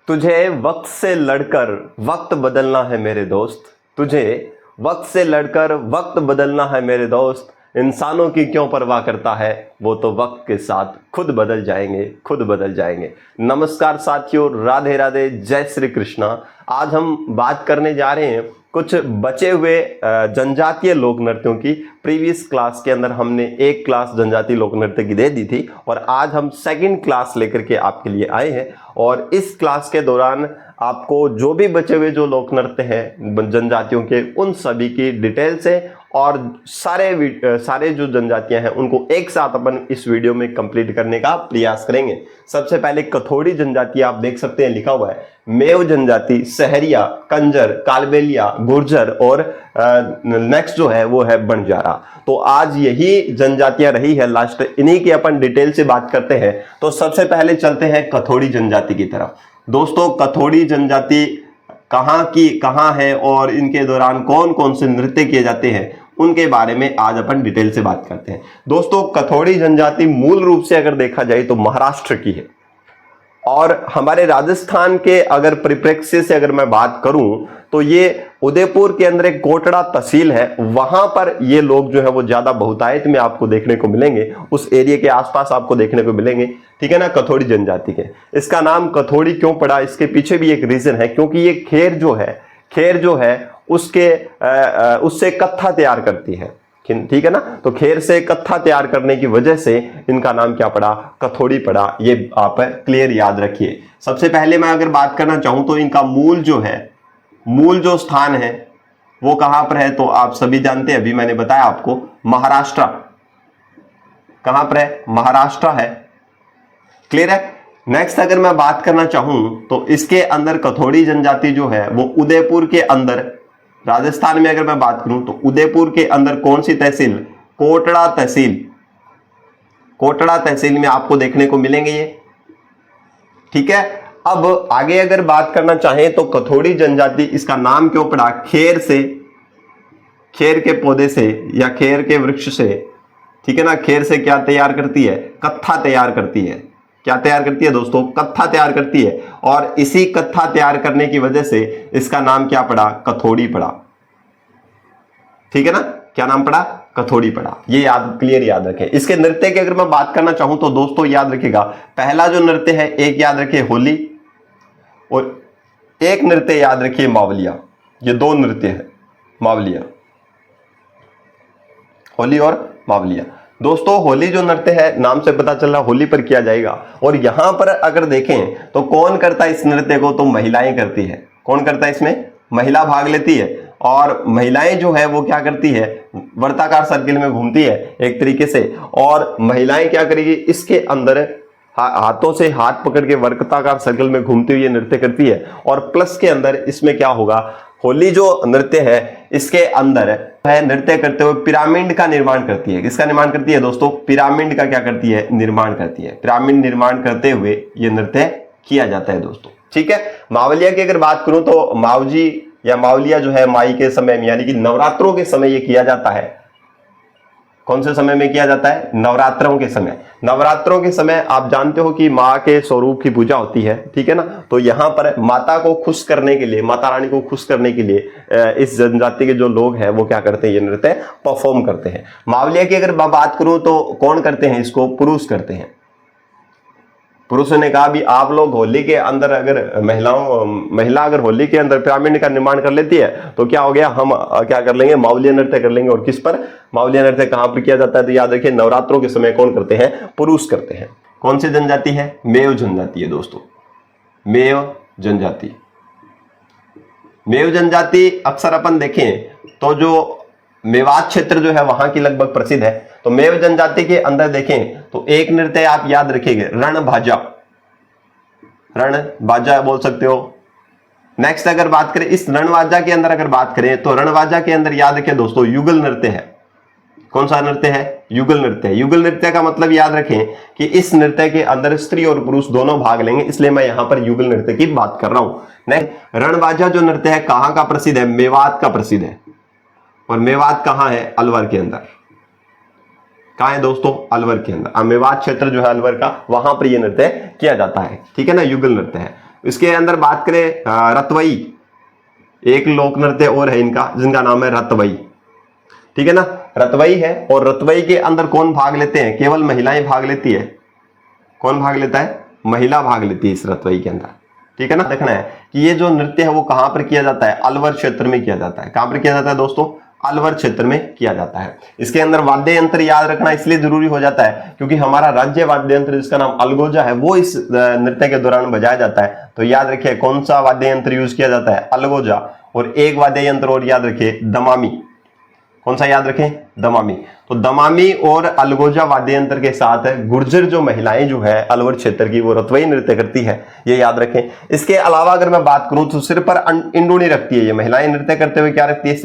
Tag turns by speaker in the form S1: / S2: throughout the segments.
S1: तुझे वक्त से लड़कर वक्त बदलना है मेरे दोस्त। तुझे वक्त से लड़कर वक्त बदलना है मेरे दोस्त। इंसानों की क्यों परवाह करता है, वो तो वक्त के साथ खुद बदल जाएंगे, खुद बदल जाएंगे। नमस्कार साथियों, राधे राधे, जय श्री कृष्णा। आज हम बात करने जा रहे हैं कुछ बचे हुए जनजातीय लोक नृत्यों की। प्रीवियस क्लास के अंदर हमने एक क्लास जनजातीय लोक नृत्य की दे दी थी और आज हम सेकंड क्लास लेकर के आपके लिए आए हैं। और इस क्लास के दौरान आपको जो भी बचे हुए जो लोक नृत्य हैं जनजातियों के, उन सभी की डिटेल से और सारे जो जनजातियां हैं उनको एक साथ अपन इस वीडियो में कंप्लीट करने का प्रयास करेंगे। सबसे पहले कथोड़ी जनजाति आप देख सकते हैं, लिखा हुआ है मेव जनजाति, सहरिया, कंजर, कालबेलिया, गुर्जर और नेक्स्ट जो है वो है बंजारा। तो आज यही जनजातियां रही है लास्ट, इन्हीं की अपन डिटेल से बात करते हैं। तो सबसे पहले चलते हैं कथोड़ी जनजाति की तरफ। दोस्तों, कथोड़ी जनजाति कहाँ है और इनके दौरान कौन कौन से नृत्य किए जाते हैं, उनके बारे में आज अपन डिटेल से बात करते हैं। दोस्तों, कथोड़ी जनजाति मूल रूप से अगर देखा जाए तो महाराष्ट्र की है और हमारे राजस्थान के अगर परिप्रेक्ष्य से अगर मैं बात करूं तो ये उदयपुर के अंदर एक कोटड़ा तहसील है, वहां पर ये लोग जो है वो ज्यादा बहुतायत में आपको देखने को मिलेंगे, उस एरिया के आसपास आपको देखने को मिलेंगे। ठीक है ना, कथोड़ी जनजाति के। इसका नाम कथोड़ी क्यों पड़ा, इसके पीछे भी एक रीजन है, क्योंकि ये खेर जो है उससे कत्था तैयार करती है। ठीक है ना, तो खेर से कत्था तैयार करने की वजह से इनका नाम क्या पड़ा, कथोड़ी पड़ा। ये आप क्लियर याद रखिए। सबसे पहले मैं अगर बात करना चाहूं तो इनका मूल जो स्थान है वो कहां पर है, तो आप सभी जानते हैं, अभी मैंने बताया आपको, महाराष्ट्र। कहां पर है, महाराष्ट्र है। क्लियर है। नेक्स्ट अगर मैं बात करना चाहूं तो इसके अंदर कथोड़ी जनजाति जो है वो उदयपुर के अंदर, राजस्थान में अगर मैं बात करूं तो उदयपुर के अंदर कौन सी तहसील, कोटड़ा तहसील में आपको देखने को मिलेंगे ये। ठीक है। अब आगे अगर बात करना चाहें तो कथोड़ी जनजाति, इसका नाम क्यों पड़ा, खेर के पौधे से या खेर के वृक्ष से। ठीक है ना, खेर से क्या तैयार करती है, कत्था तैयार करती है। क्या तैयार करती है दोस्तों, कत्था तैयार करती है। और इसी कत्था तैयार करने की वजह से इसका नाम क्या पड़ा, कथोड़ी पड़ा। ठीक है ना, क्या नाम पड़ा, कथोड़ी पड़ा। ये क्लियर याद रखें। इसके नृत्य की अगर मैं बात करना चाहूं तो दोस्तों याद रखिएगा, पहला जो नृत्य है, एक याद रखिए होली और एक नृत्य याद रखिए मावलिया। ये दो नृत्य है, मावलिया, होली और मावलिया। दोस्तों, होली जो नृत्य है नाम से पता चल रहा होली पर किया जाएगा। और यहां पर अगर देखें तो कौन करता है इस नृत्य को, तो महिलाएं करती है। कौन करता है इसमें, महिला भाग लेती है। और महिलाएं जो है वो क्या करती है, वर्ताकार सर्किल में घूमती है एक तरीके से। और महिलाएं क्या करेगी, इसके अंदर हाथों से हाथ पकड़ के वर्ताकार सर्कल में घूमती हुई नृत्य करती है। और प्लस के अंदर इसमें क्या होगा, होली जो नृत्य है इसके अंदर है नृत्य करते हुए पिरामिड का निर्माण करती है। किसका निर्माण करती है दोस्तों, पिरामिड का क्या करती है, निर्माण करती है। पिरामिड निर्माण करते हुए ये नृत्य किया जाता है दोस्तों। ठीक है। मावलिया की अगर बात करूं तो मावजी या मावलिया जो है माई के समय में, यानी कि नवरात्रों के समय ये किया जाता है। कौन से समय में किया जाता है, नवरात्रों के समय। नवरात्रों के समय आप जानते हो कि माँ के स्वरूप की पूजा होती है। ठीक है ना, तो यहाँ पर माता को खुश करने के लिए, माता रानी को खुश करने के लिए इस जनजाति के जो लोग हैं वो क्या करते हैं, ये नृत्य परफॉर्म करते हैं। मावलिया की अगर बात करूं तो कौन करते हैं इसको, पुरुष करते हैं। पुरुषों ने कहा भी आप लोग होली के अंदर अगर महिला अगर होली के अंदर पिरामिड का निर्माण कर लेती है तो क्या हो गया, हम क्या कर लेंगे, मावलिया नृत्य कर लेंगे। और किस पर, मावलिया नृत्य कहां पर किया जाता है, तो याद रखिए नवरात्रों के समय कौन करते हैं, पुरुष करते हैं। कौन सी जनजाति है, मेव जनजाति है दोस्तों, मेव जनजाति। मेव जनजाति अक्सर अपन देखें तो जो मेवात क्षेत्र जो है वहां की लगभग प्रसिद्ध है। तो मेव जनजाति के अंदर देखें तो एक नृत्य आप याद रखिएगा, रणभाजा बोल सकते हो। नेक्स्ट अगर बात करें इस रणभाजा के अंदर, अगर बात करें तो रणभाजा के अंदर याद रखें दोस्तों युगल नृत्य है। कौन सा नृत्य है, युगल नृत्य है। युगल नृत्य का मतलब याद रखें कि इस नृत्य के अंदर स्त्री और पुरुष दोनों भाग लेंगे, इसलिए मैं यहां पर युगल नृत्य की बात कर रहा हूं। नेक्स्ट रणभाजा जो नृत्य है कहां का प्रसिद्ध है, मेवात का प्रसिद्ध है। और मेवात कहां है, अलवर के अंदर। कहां है दोस्तों, अलवर के अंदर। मेवात क्षेत्र जो है अलवर का, वहां पर यह नृत्य किया जाता है। ठीक है ना, युगल नृत्य है। इसके अंदर बात करें रतवई, एक लोक नृत्य और है इनका जिनका नाम है रतवई, ठीक है ना, रतवई है। और रतवई के अंदर कौन भाग लेते हैं? केवल महिलाएं भाग लेती है। कौन भाग लेता है? महिला भाग लेती है इस रतवई के अंदर, ठीक है ना। देखना है कि ये जो नृत्य है वो कहां पर किया जाता है? अलवर क्षेत्र में किया जाता है। कहां पर किया जाता है दोस्तों? अलवर क्षेत्र में किया जाता है। इसके अंदर वाद्य यंत्र याद रखना इसलिए जरूरी हो जाता है क्योंकि हमारा राज्य वाद्य यंत्र जिसका नाम अलगोजा है वो इस नृत्य के दौरान बजाया जाता है। तो याद रखिए कौन सा वाद्य यंत्र यूज किया जाता है? अलगोजा। और एक वाद्य यंत्र और याद रखिए, दमामी। कौन सा याद रखें? दमामी। तो दमामी और अलगोजा वाद्य यंत्र के साथ गुर्जर जो महिलाएं जो है अलवर क्षेत्र की वो रतवई नृत्य करती है, ये याद रखें। इसके अलावा अगर मैं बात करूं तो सिर पर इंडोनी रखती है ये महिलाएं नृत्य करते हुए। क्या रखती है?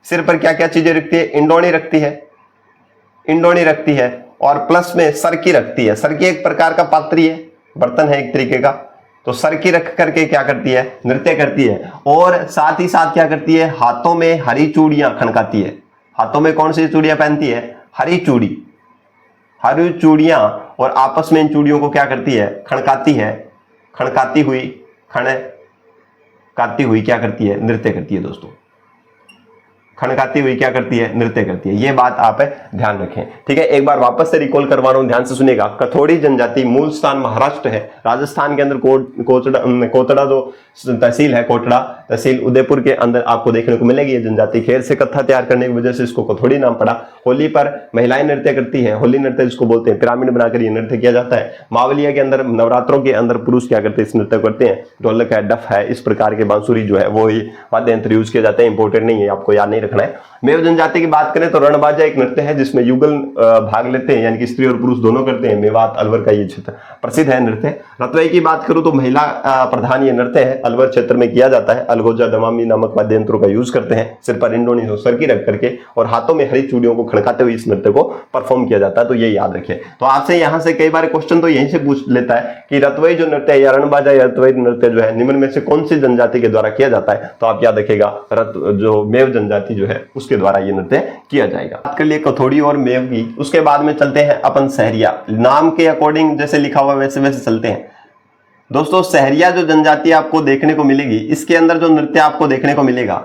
S1: सिर पर क्या क्या चीजें रखती है? इंडोनी रखती है, इंडोनी रखती है। और प्लस में सरकी रखती है। सरकी एक प्रकार का पात्री है, बर्तन है एक तरीके का। तो सरकी रख करके क्या करती है? नृत्य करती है। और साथ ही साथ क्या करती है? हाथों में हरी चूड़ियां खनकाती है। हाथों में कौन सी चूड़ियां पहनती है? हरी चूड़ी, हरी चूड़ियां। और आपस में इन चूड़ियों को क्या करती है? खनकाती है। खनकाती हुई क्या करती है? नृत्य करती है दोस्तों। खनकाती हुई क्या करती है? नृत्य करती है। ये बात आप ध्यान रखें, ठीक है। एक बार वापस से रिकॉल करवा रहा हूं, ध्यान से सुनिएगा। कथोड़ी जनजाति मूल स्थान महाराष्ट्र है। राजस्थान के अंदर कोटड़ा जो तहसील है, कोटड़ा तहसील उदयपुर के अंदर आपको देखने को मिलेगी ये जनजाति। खेर से कत्था तैयार करने की वजह से इसको कथोड़ी नाम पड़ा। होली पर महिलाएं नृत्य करती है, होली नृत्य जिसको बोलते हैं। पिरामिड बनाकर ये नृत्य किया जाता है। मावलिया के अंदर नवरात्रों के अंदर पुरुष क्या करते हैं? इस नृत्य करते हैं। ढोलक है, डफ है, इस प्रकार के बांसुरी जो है वो ही वाद्य यंत्र यूज किए जाते हैं। इंपोर्टेड नहीं है, आपको याद नहीं रखना है। मेव जनजाति की बात करें तो रणबाजा एक नृत्य है जिसमें युगल भाग लेते हैं, यानी कि स्त्री और पुरुष दोनों करते हैं। मेवात अलवर का ये क्षेत्र प्रसिद्ध है नृत्य। रतवई की बात करूं तो महिला प्रधान ये नृत्य है, अलवर क्षेत्र में किया जाता है। अलगोजा दमामी नामक वाद्य यंत्रों का यूज करते हैं। सिर पर इंडोनी सरकी रख करके और हाथों में हरी चूड़ियों को खड़काते हुए इस नृत्य को परफॉर्म किया जाता है। तो ये याद रखिए। तो आपसे यहां से कई बार क्वेश्चन तो यहीं से पूछ लेता है कि रतवई जो नृत्य है या रणबाजा या रतवई नृत्य जो है निम्न में से कौन सी जनजाति के द्वारा किया जाता है? तो आप याद रखिएगा जो मेव जनजाति जो है उसके द्वारा ये नृत्य किया जाएगा। बात कर लिए कथोड़ी और मेव की, उसके बाद में चलते हैं अपन सहरिया। नाम के अकॉर्डिंग जैसे लिखा हुआ वैसे वैसे चलते हैं दोस्तों। सहरिया जो जनजाति आपको देखने को मिलेगी, इसके अंदर जो नृत्य आपको देखने को मिलेगा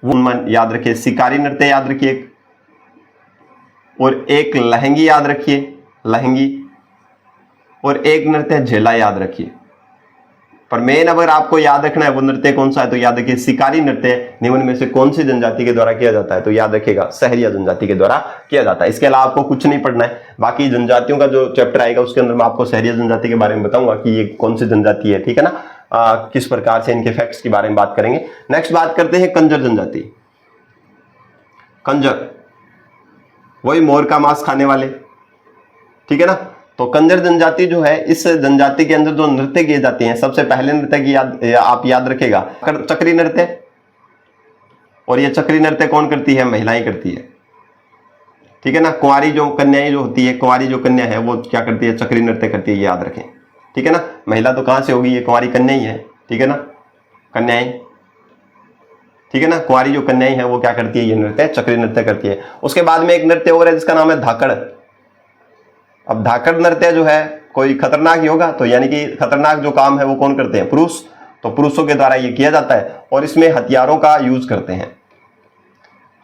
S1: वो याद रखिए, शिकारी नृत्य याद रखिए, और एक लहंगी याद रखिए, लहंगी, और एक नृत्य झेला याद रखिए। पर मेन अगर आपको याद रखना है वो नृत्य कौन सा है तो याद रखिए शिकारी नृत्य निम्न में से कौन सी जनजाति के द्वारा किया जाता है? तो याद रखिएगा सहरिया जनजाति के द्वारा किया जाता है। इसके अलावा आपको कुछ नहीं पढ़ना है। बाकी जनजातियों का जो चैप्टर आएगा उसके अंदर मैं आपको सहरिया जनजाति के बारे में बताऊंगा कि ये कौन सी जनजाति है, ठीक है ना। किस प्रकार से इनके फैक्ट्स के बारे में बात करेंगे। नेक्स्ट बात करते हैं कंजर जनजाति। कंजर वही मोर का मांस खाने वाले, ठीक है ना। तो कंजर जनजाति जो है, इस जनजाति के अंदर जो नृत्य किए जाते हैं, सबसे पहले नृत्य की आप याद रखेगा चक्री नृत्य। और ये चक्री नृत्य कौन करती है? महिलाएं करती है, ठीक है ना। कुंवारी जो कन्याएं जो होती है, कुंवारी जो कन्या है वो क्या करती है? चक्री नृत्य करती है, याद रखें, ठीक है ना। महिला तो कहां से होगी? ये कुंवारी कन्या ही है, ठीक है ना, कन्याएं, ठीक है ना। कुंवारी जो कन्याएं है वो क्या करती है? ये नृत्य चक्री नृत्य करती है। उसके बाद में एक नृत्य और है जिसका नाम है धाकड़। अब धाकड़ नृत्य जो है कोई खतरनाक ही होगा, तो यानी कि खतरनाक जो काम है वो कौन करते हैं? पुरुष। तो पुरुषों के द्वारा ये किया जाता है और इसमें हथियारों का यूज करते हैं,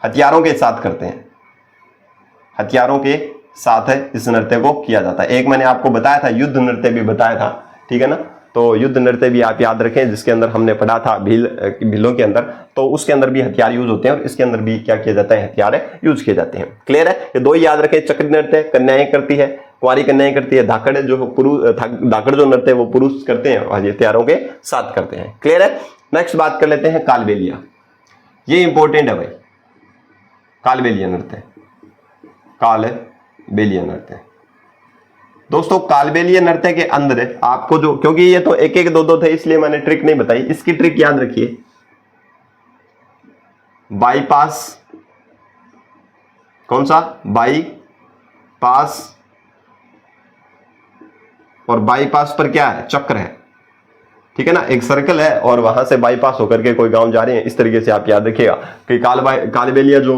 S1: हथियारों के साथ करते हैं, हथियारों के साथ इस नृत्य को किया जाता है। एक मैंने आपको बताया था, युद्ध नृत्य भी बताया था, ठीक है ना। तो युद्ध नृत्य भी आप याद रखें, जिसके अंदर हमने पढ़ा था भीलों के अंदर, तो उसके अंदर भी हथियार यूज होते हैं और इसके अंदर भी क्या किया जाता है? हथियार यूज किए जाते हैं। क्लियर है? ये दो ही याद रखें, चक्री नृत्य कन्याएं करती है, कुंवारी कन्याएं करती है, धाकड़ जो पुरुष, धाकड़ जो नृत्य है वो पुरुष करते हैं और हथियारों के साथ करते हैं। क्लियर है? नेक्स्ट बात कर लेते हैं कालबेलिया। ये इंपॉर्टेंट है भाई, कालबेलिया नृत्य, कालबेलिया नृत्य। दोस्तों कालबेलिया नृत्य के अंदर आपको जो, क्योंकि ये तो एक एक दो दो थे इसलिए मैंने ट्रिक नहीं बताई, इसकी ट्रिक याद रखिए। बाईपास, कौन सा? बाईपास, और बाईपास पर क्या है? चक्र है, ठीक है ना, एक सर्कल है और वहां से बाईपास होकर के कोई गांव जा रहे हैं, इस तरीके से आप याद रखिएगा कि कालबेलिया जो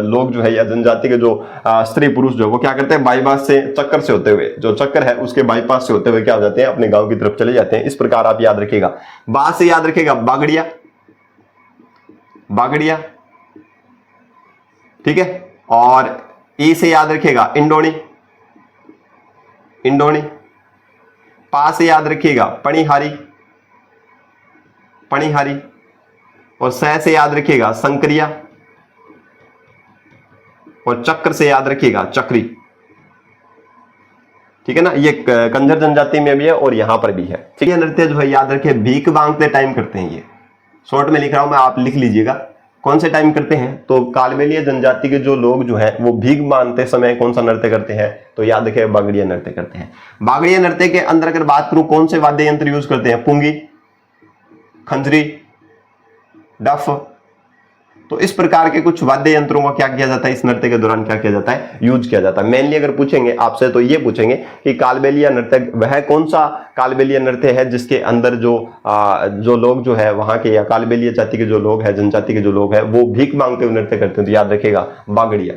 S1: लोग जो है या जनजाति के जो स्त्री पुरुष जो वो क्या करते हैं, बाईपास से चक्कर से होते हुए, जो चक्कर है उसके बाईपास से होते हुए क्या हो जाते हैं, अपने गांव की तरफ चले जाते हैं। इस प्रकार आप याद रखिएगा। बा से याद रखिएगा बागड़िया, बागड़िया, ठीक है। और ई से याद रखिएगा इंडोनी, इंडोनी। पा से याद रखिएगा पणिहारी, पणिहारी। और सह से याद रखिएगा संक्रिया, और चक्र से याद रखिएगा चक्री, ठीक है ना। ये कंजर जनजाति में भी है और यहां पर भी है, ठीक है। नृत्य जो है याद रखिए भीख मांगते टाइम करते हैं। ये शॉर्ट में लिख रहा हूं मैं, आप लिख लीजिएगा कौन से टाइम करते हैं। तो कालबेलिया जनजाति के जो लोग जो है वो भीख मांगते समय कौन सा नृत्य करते हैं, तो याद रखिए बागड़िया नृत्य करते हैं। बागड़िया नृत्य के अंदर अगर बात करूं कौन से वाद्य यंत्र यूज करते हैं, पुंगी, खंजरी, डफ। तो इस प्रकार के कुछ वाद्य यंत्रों का क्या किया जाता है, इस नृत्य के दौरान क्या किया जाता है, यूज किया जाता है। मेनली अगर पूछेंगे आपसे तो ये पूछेंगे कि कालबेलिया नृत्य वह कौन सा कालबेलिया नृत्य है जिसके अंदर जो लोग जो है वहां के या कालबेलिया जाति के जो लोग है, जनजाति के जो लोग है वो भीख मांगते हुए नृत्य करते हैं। तो याद रखेगा बागड़िया,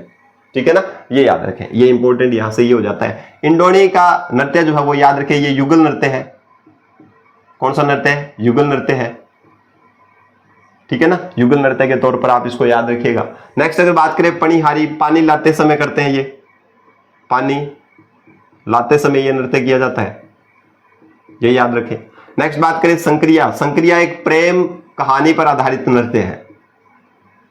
S1: ठीक है ना, ये याद रखें, ये इंपॉर्टेंट यहां से ये हो जाता है। इंडोनी का नृत्य जो है वो याद रखें, ये युगल नृत्य है। कौन सा नृत्य है, युगल नृत्य है, ठीक है ना, युगल नृत्य के तौर पर आप इसको याद रखिएगा। नेक्स्ट अगर बात करें पणिहारी, पानी लाते समय करते हैं, ये पानी लाते समय ये नृत्य किया जाता है, ये याद रखें। नेक्स्ट बात करें संक्रिया, संक्रिया एक प्रेम कहानी पर आधारित नृत्य है,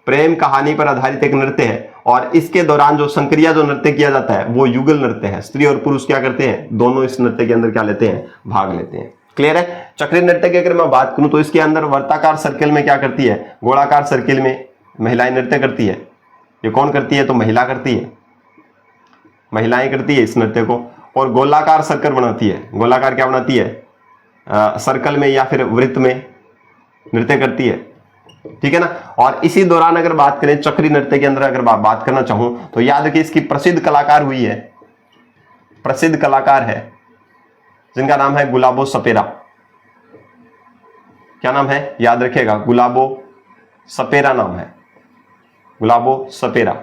S1: प्रेम कहानी पर आधारित एक नृत्य है। और इसके दौरान जो संक्रिया जो नृत्य किया जाता है वो युगल नृत्य है। स्त्री और पुरुष क्या करते हैं, दोनों इस नृत्य के अंदर क्या लेते हैं, भाग लेते हैं। क्लियर है। चक्री नृत्य की अगर मैं बात करूं तो इसके अंदर वर्ताकार सर्किल में क्या करती है, गोलाकार सर्किल में महिलाएं नृत्य करती है। ये कौन करती है, तो महिला करती है, महिलाएं करती है इस नृत्य को। और गोलाकार सर्कल बनाती है, गोलाकार क्या बनाती है, सर्कल में या फिर वृत्त में नृत्य करती है, ठीक है ना। और इसी दौरान अगर बात करें चक्री नृत्य के अंदर अगर बात करना चाहूं तो याद रखिए इसकी प्रसिद्ध कलाकार हुई है, प्रसिद्ध कलाकार है जिनका नाम है गुलाबो सपेरा। क्या नाम है, याद रखिएगा, गुलाबो सपेरा नाम है, गुलाबो सपेरा।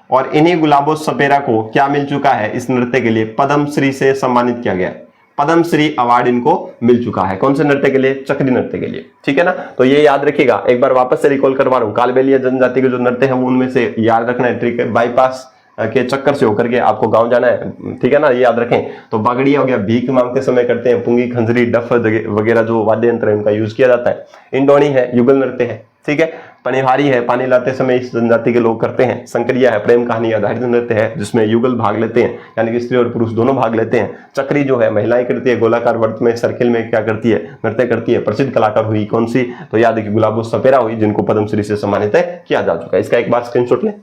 S1: और इन्हीं गुलाबो सपेरा को क्या मिल चुका है, इस नृत्य के लिए पद्मश्री से सम्मानित किया गया, पद्मश्री अवार्ड इनको मिल चुका है। कौन से नृत्य के लिए, चक्री नृत्य के लिए, ठीक है ना। तो ये याद रखिएगा, एक बार वापस से रिकॉल करवा रहा हूं, कालबेलिया जनजाति के जो नृत्य है उनमें से याद रखना है ट्रिक, बाईपास के चक्कर से होकर के आपको गांव जाना है, ठीक है ना, ये याद रखें। तो बागड़िया हो गया, भीख मांगते समय करते हैं, पुंगी, खंजरी, डफ वगैरह जो वाद्य यंत्र है उनका यूज किया जाता है। इंडोनी है, युगल नृत्य है, ठीक है। पणिहारी है, पानी लाते समय इस जनजाति के लोग करते हैं। संक्रिया है, प्रेम कहानी आधारित नृत्य है जिसमें युगल भाग लेते हैं, यानी कि स्त्री और पुरुष दोनों भाग लेते हैं। चक्री जो है महिलाएं करती है, गोलाकार वर्त में सर्किल में क्या करती है, नृत्य करती है। प्रसिद्ध कलाकार हुई कौन सी, तो याद रखिए गुलाबो सपेरा हुई जिनको पद्मश्री से सम्मानित किया जा चुका है। इसका एक बार स्क्रीनशॉट लें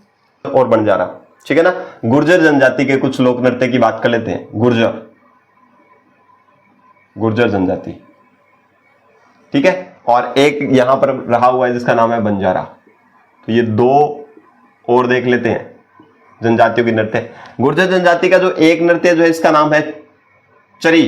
S1: और बन जा रहा, ठीक है ना। गुर्जर जनजाति के कुछ लोक नृत्य की बात कर लेते हैं। गुर्जर, गुर्जर जनजाति, ठीक है। और एक यहां पर रहा हुआ है जिसका नाम है बंजारा। तो ये दो और देख लेते हैं जनजातियों की नृत्य। गुर्जर जनजाति का जो एक नृत्य जो है इसका नाम है चरी।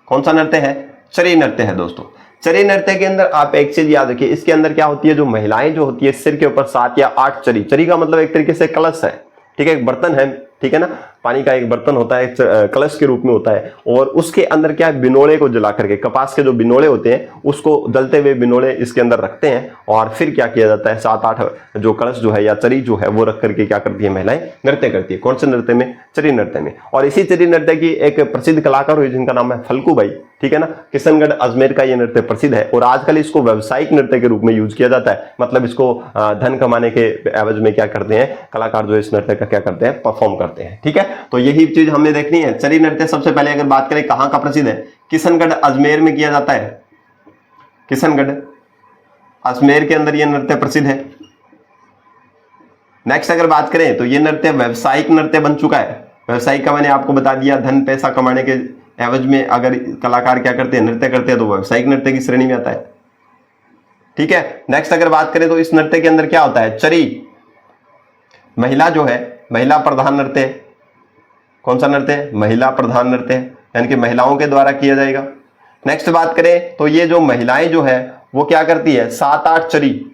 S1: कौन सा नृत्य है, चरी नृत्य है दोस्तों। चरी नृत्य के अंदर आप एक चीज याद रखिए, इसके अंदर क्या होती है, जो महिलाएं जो होती है सिर के ऊपर 7 या 8 चरी, चरी का मतलब एक तरीके से कलश है, ठीक है, एक बर्तन है, ठीक है ना, पानी का एक बर्तन होता है, कलश के रूप में होता है। और उसके अंदर क्या है, बिनोड़े को जला करके, कपास के जो बिनोड़े होते हैं उसको जलते हुए बिनोड़े इसके अंदर रखते हैं। और फिर क्या किया जाता है, 7-8 जो कलश जो है या चरी जो है वो रख करके क्या करती है, महिलाएं नृत्य करती है। कौन से नृत्य में, चरी नृत्य में। और इसी चरी नृत्य की एक प्रसिद्ध कलाकार हुई जिनका नाम है फल्कूबाई, ठीक है ना। किशनगढ़ अजमेर का ये नृत्य प्रसिद्ध है और आजकल इसको व्यावसायिक नृत्य के रूप में यूज किया जाता है। मतलब इसको धन कमाने के एवज में क्या करते हैं, कलाकार जो इस नृत्य का क्या करते हैं, परफॉर्म करते हैं, ठीक है। तो यही चीज हमने देखनी है। चरी नृत्य सबसे पहले अगर बात करें कहां का प्रसिद्ध है, किशनगढ़ अजमेर में किया जाता है। किशनगढ़ अजमेर के अंदर यह नृत्य प्रसिद्ध है। नेक्स्ट अगर बात करें तो यह नृत्य व्यावसायिक नृत्य बन चुका है। व्यावसायिक का मैंने आपको बता दिया, धन पैसा कमाने के एवज में अगर कलाकार क्या करते हैं, नृत्य करते हैं, तो व्यावसायिक नृत्य की श्रेणी में आता है, ठीक है। नेक्स्ट अगर बात करें तो इस नृत्य के अंदर क्या होता है, चरी महिला जो है, महिला प्रधान नृत्य। कौन सा नृत्य, महिला प्रधान नृत्य, यानी कि महिलाओं के द्वारा किया जाएगा। नेक्स्ट बात करें तो ये जो महिलाएं जो है वो क्या करती है, 7-8 चरी,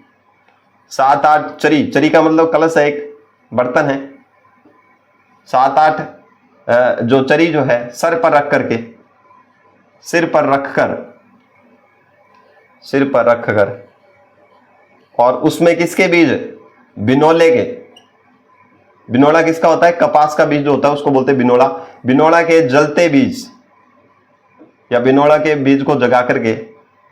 S1: 7-8 चरी, चरी का मतलब कलश है, एक बर्तन है, 7-8 जो चरी जो है सर पर रख करके, सिर पर रखकर और उसमें किसके बीज, बिनोले के, बिनोला किसका होता है, कपास का बीज जो होता है उसको बोलते हैं बिनोला, बिनोला के जलते बीज या बिनोला के बीज को जगा करके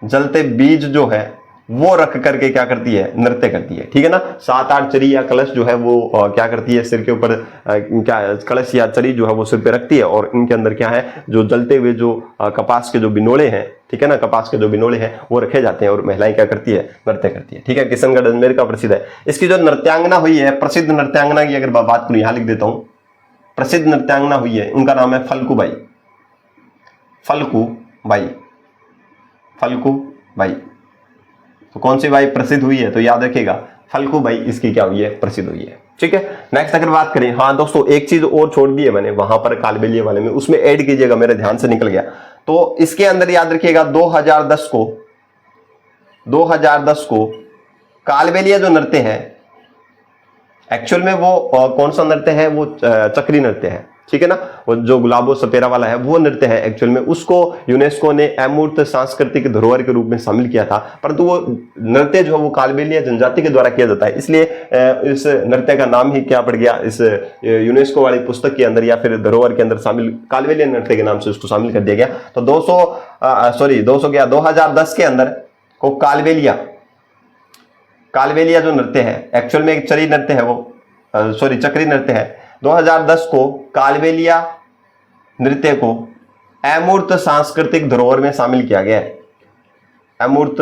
S1: जलते बीज जो है वो रख करके क्या करती है, नृत्य करती है। ठीक है ना, 7-8 चरी या कलश जो है वो क्या करती है, सिर के ऊपर क्या कलश या चरी जो है वो सिर पे रखती है और इनके अंदर क्या है, जो जलते हुए जो कपास के जो बिनोले हैं, ठीक है ना, कपास के जो बिनोले हैं वो रखे जाते हैं और महिलाएं क्या करती है, नृत्य करती है। ठीक है, किशनगढ़ अजमेर का प्रसिद्ध है। इसकी जो नृत्यांगना हुई है, प्रसिद्ध नृत्यांगना की अगर बात करूं, यहां लिख देता हूं, प्रसिद्ध नृत्यांगना हुई है, उनका नाम है फल्गुबाई, फल्गुबाई, फल्गुबाई। तो कौन सी बाई प्रसिद्ध हुई है, तो याद रखिएगा फल्गुबाई इसकी क्या हुई है, प्रसिद्ध हुई है। ठीक है, नेक्स्ट अगर बात करें, हाँ दोस्तों एक चीज और छोड़ दी है मैंने वहां पर कालबेलिया वाले में, उसमें ऐड कीजिएगा, मेरे ध्यान से निकल गया। तो इसके अंदर याद रखिएगा 2010 को कालबेलिया जो नृत्य है एक्चुअल में वो कौन सा नृत्य है, वो चक्री नृत्य है। ठीक है ना, वो जो गुलाबो सपेरा वाला है वो नृत्य है एक्चुअल में, उसको यूनेस्को ने अमूर्त सांस्कृतिक धरोहर के रूप में शामिल किया था, परंतु वो नृत्य जो है वो कालबेलिया जनजाति के द्वारा किया जाता है, इसलिए इस नृत्य का नाम ही क्या पड़ गया, इस यूनेस्को वाली पुस्तक के अंदर या फिर धरोहर के अंदर शामिल कालबेलिया नृत्य के नाम से उसको शामिल कर दिया गया। तो 2010 के अंदर को कालबेलिया जो नृत्य है एक्चुअल में एक चरी नृत्य है, वो चक्री नृत्य है। 2010 को कालबेलिया नृत्य को अमूर्त सांस्कृतिक धरोहर में शामिल किया गया है, अमूर्त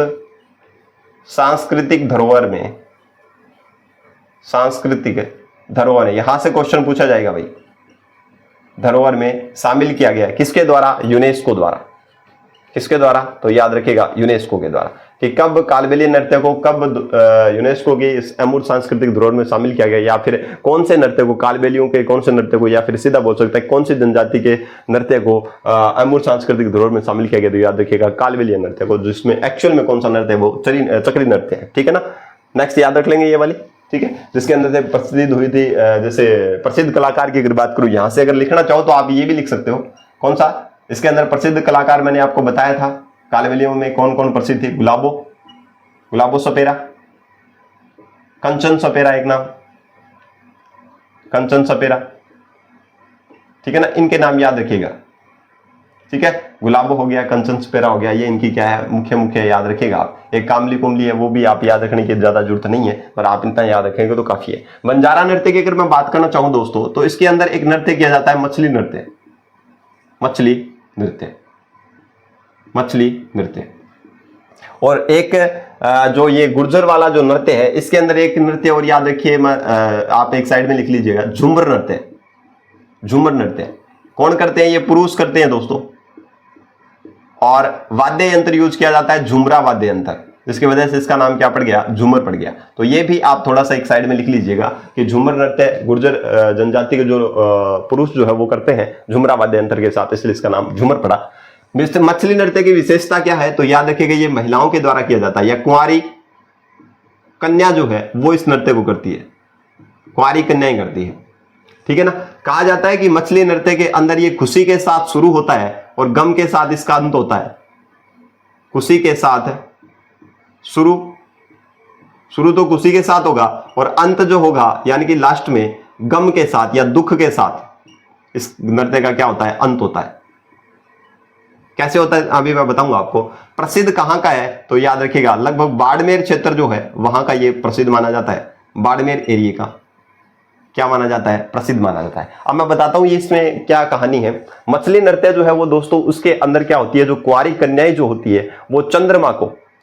S1: सांस्कृतिक धरोहर में, सांस्कृतिक धरोहर, यहां से क्वेश्चन पूछा जाएगा भाई, धरोहर में शामिल किया गया है किसके द्वारा, यूनेस्को द्वारा। किसके द्वारा, तो याद रखिएगा यूनेस्को के द्वारा, कि कब कालबेलिया नृत्य को कब यूनेस्को की इस अमूर्त सांस्कृतिक धरोहर में शामिल किया गया, या फिर कौन से नृत्य को, कालबेलियों के कौन से नृत्य को, या फिर सीधा बोल सकते हैं कौन सी जनजाति के नृत्य को अमूर्त सांस्कृतिक धरोहर में शामिल किया गया, तो याद रखिएगा कालबेलिया नृत्य को, जिसमें एक्चुअल में कौन सा नृत्य है, वो चक्री नृत्य है। ठीक है ना, नेक्स्ट याद रख लेंगे ये वाली। ठीक है, जिसके अंदर से प्रसिद्ध हुई थी, जैसे प्रसिद्ध कलाकार की अगर बात करूं, यहां से अगर लिखना चाहो तो आप ये भी लिख सकते हो, कौन सा, इसके अंदर प्रसिद्ध कलाकार मैंने आपको बताया था कालबेलिया में कौन कौन प्रसिद्ध थे, गुलाबो सपेरा, कंचन सपेरा, एक नाम कंचन सपेरा। ठीक है ना, इनके नाम याद रखिएगा। ठीक है, गुलाबो हो गया, कंचन सपेरा हो गया, ये इनकी क्या है, मुख्य याद रखिएगा आप। एक कामली कुमली है, वो भी आप याद रखने की ज्यादा जरूरत नहीं है, पर आप इतना याद रखेंगे तो काफी है। बंजारा नृत्य की अगर मैं बात करना चाहूं दोस्तों, तो इसके अंदर एक नृत्य किया जाता है मछली नृत्य, मछली नृत्य। और एक जो ये गुर्जर वाला जो नृत्य है, इसके अंदर एक नृत्य और याद रखिए, आप एक साइड में लिख लीजिएगा, झूमर नृत्य। कौन करते हैं, ये पुरुष करते हैं दोस्तों, और वाद्य यंत्र यूज किया जाता है झुमरा वाद्य यंत्र, जिसकी वजह से इसका नाम क्या पड़ गया, झूमर पड़ गया। तो ये भी आप थोड़ा सा एक साइड में लिख लीजिएगा कि झूमर नृत्य गुर्जर जनजाति के जो पुरुष जो है वो करते हैं झुमरा वाद्य यंत्र के साथ, इसलिए इसका नाम झूमर पड़ा। मछली नृत्य की विशेषता क्या है, तो याद रखिएगा ये महिलाओं के द्वारा किया जाता है, या कुंवारी कन्या जो है वो इस नृत्य को करती है, कुंवारी कन्या ही करती है। ठीक है ना, कहा जाता है कि मछली नृत्य के अंदर ये खुशी के साथ शुरू होता है और गम के साथ इसका अंत होता है। खुशी के साथ शुरू तो खुशी के साथ होगा, और अंत जो होगा यानी कि लास्ट में गम के साथ या दुख के साथ इस नृत्य का क्या होता है, अंत होता है। कैसे होता है अभी मैं बताऊंगा आपको। प्रसिद्ध कहां का है, तो याद रखिएगा लगभग बाड़मेर क्षेत्र जो है वहां का ये प्रसिद्ध माना जाता है, बाड़मेर एरिया का क्या माना जाता है, प्रसिद्ध माना जाता है। अब मैं बताता हूं ये इसमें क्या कहानी है। मछली नृत्य जो है वो दोस्तों उसके अंदर क्या होती है, जो कुंवारी कन्याएं जो होती है वो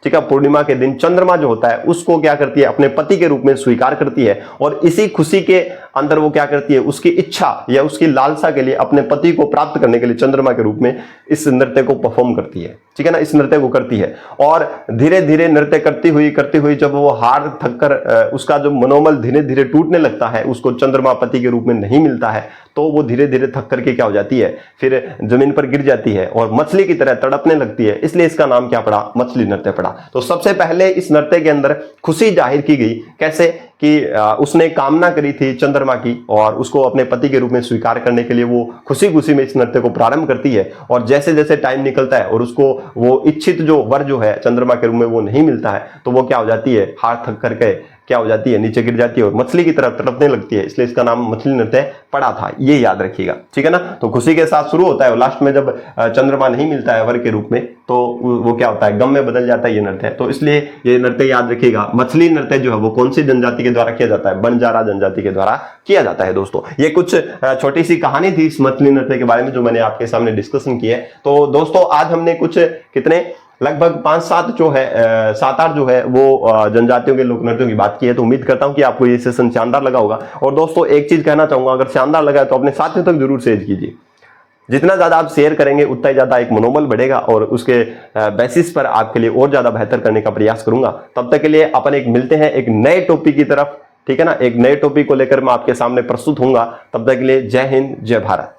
S1: ठीक है, पूर्णिमा के दिन चंद्रमा जो होता है उसको क्या करती है, अपने पति के रूप में स्वीकार करती है और इसी खुशी के अंदर वो क्या करती है, उसकी इच्छा या उसकी लालसा के लिए अपने पति को प्राप्त करने के लिए चंद्रमा के रूप में इस नृत्य को परफॉर्म करती है, ठीक है ना, इस नृत्य को करती है। और धीरे धीरे नृत्य करती हुई जब वो हार थक कर उसका जो मनोबल धीरे धीरे टूटने लगता है, उसको चंद्रमा पति के रूप में नहीं मिलता है, तो वो धीरे धीरे थक करके क्या हो जाती है, फिर जमीन पर गिर जाती है और मछली की तरह तड़पने लगती है, इसलिए इसका नाम क्या पड़ा, मछली नृत्य पड़ा। तो सबसे पहले इस नृत्य के अंदर खुशी जाहिर की गई, कैसे कि उसने कामना करी थी चंद्रमा की और उसको अपने पति के रूप में स्वीकार करने के लिए वो खुशी खुशी में इस नृत्य को प्रारंभ करती है। और जैसे जैसे टाइम निकलता है और उसको वो इच्छित जो वर जो है चंद्रमा के रूप में वो नहीं मिलता है, तो वो क्या हो जाती है, हार थक करके क्या हो जाती है, नीचे गिर जाती है और मछली की तरह तड़पने लगती है, इसलिए इसका नाम मछली नृत्य पड़ा था, ये याद रखिएगा, ठीक है ना। तो खुशी के साथ शुरू होता है और लास्ट में जब चंद्रमा नहीं मिलता है वर के रूप में, तो वो क्या होता है, गम में बदल जाता है ये नृत्य। तो इसलिए ये नृत्य याद रखिएगा। मछली नृत्य जो है वो कौन सी जनजाति के द्वारा किया जाता है, बंजारा जनजाति के द्वारा किया जाता है। दोस्तों ये कुछ छोटी सी कहानी थी इस मछली नृत्य के बारे में जो मैंने आपके सामने डिस्कशन की है। तो दोस्तों आज हमने कुछ कितने लगभग 5-7 जो है 7-8 जो है वो जनजातियों के लोक नृत्यों की बात की है। तो उम्मीद करता हूं कि आपको ये सेशन शानदार लगा होगा। और दोस्तों एक चीज कहना चाहूंगा, अगर शानदार लगा है तो अपने साथियों तक जरूर शेयर कीजिए। जितना ज्यादा आप शेयर करेंगे उतना ही ज्यादा एक मनोबल बढ़ेगा और उसके बेसिस पर आपके लिए और ज्यादा बेहतर करने का प्रयास करूंगा। तब तक के लिए अपन एक मिलते हैं एक नए टॉपिक की तरफ, ठीक है ना। एक नए टॉपिक को लेकर मैं आपके सामने प्रस्तुत होऊंगा। तब तक के लिए जय हिंद, जय भारत।